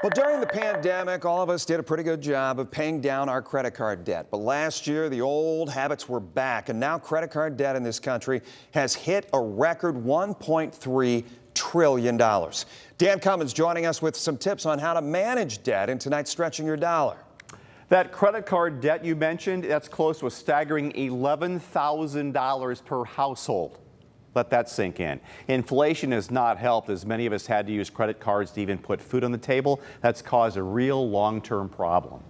Well, during the pandemic, all of us did a pretty good job of paying down our credit card debt. But last year, the old habits were back, and now credit card debt in this country has hit a record $1.3 trillion. Dan Cummins joining us with some tips on how to manage debt in tonight's Stretching Your Dollar. That credit card debt you mentioned, that's close to a staggering $11,000 per household. Let that sink in. Inflation has not helped, as many of us had to use credit cards to even put food on the table. That's caused a real long-term problem.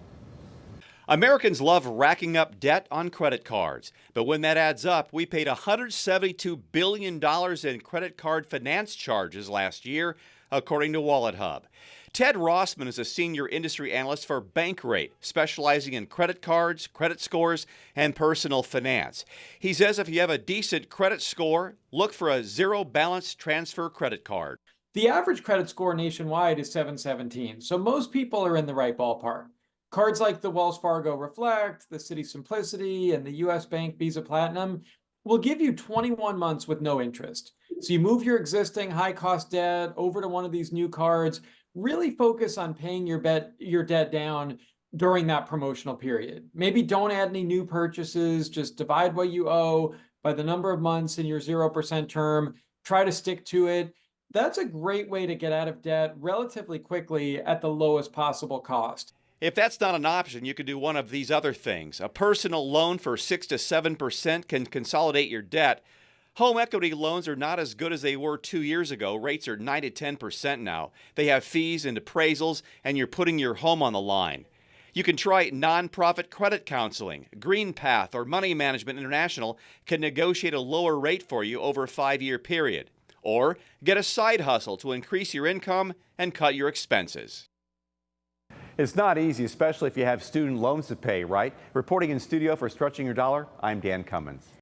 Americans love racking up debt on credit cards, but when that adds up, we paid $172 billion in credit card finance charges last year, according to WalletHub. Ted Rossman is a senior industry analyst for Bankrate, specializing in credit cards, credit scores, and personal finance. He says if you have a decent credit score, look for a zero balance transfer credit card. The average credit score nationwide is 717, so most people are in the right ballpark. Cards like the Wells Fargo Reflect, the Citi Simplicity, and the US Bank Visa Platinum will give you 21 months with no interest. So you move your existing high-cost debt over to one of these new cards. Really focus on paying your debt down during that promotional period. Maybe don't add any new purchases, just divide what you owe by the number of months in your 0% term. Try to stick to it. That's a great way to get out of debt relatively quickly at the lowest possible cost. If that's not an option, you could do one of these other things. A personal loan for 6 to 7% can consolidate your debt. Home equity loans are not as good as they were 2 years ago. Rates are 9 to 10% now. They have fees and appraisals, and you're putting your home on the line. You can try nonprofit credit counseling. GreenPath or Money Management International can negotiate a lower rate for you over a 5-year period. Or get a side hustle to increase your income and cut your expenses. It's not easy, especially if you have student loans to pay, right? Reporting in studio for Stretching Your Dollar, I'm Dan Cummins.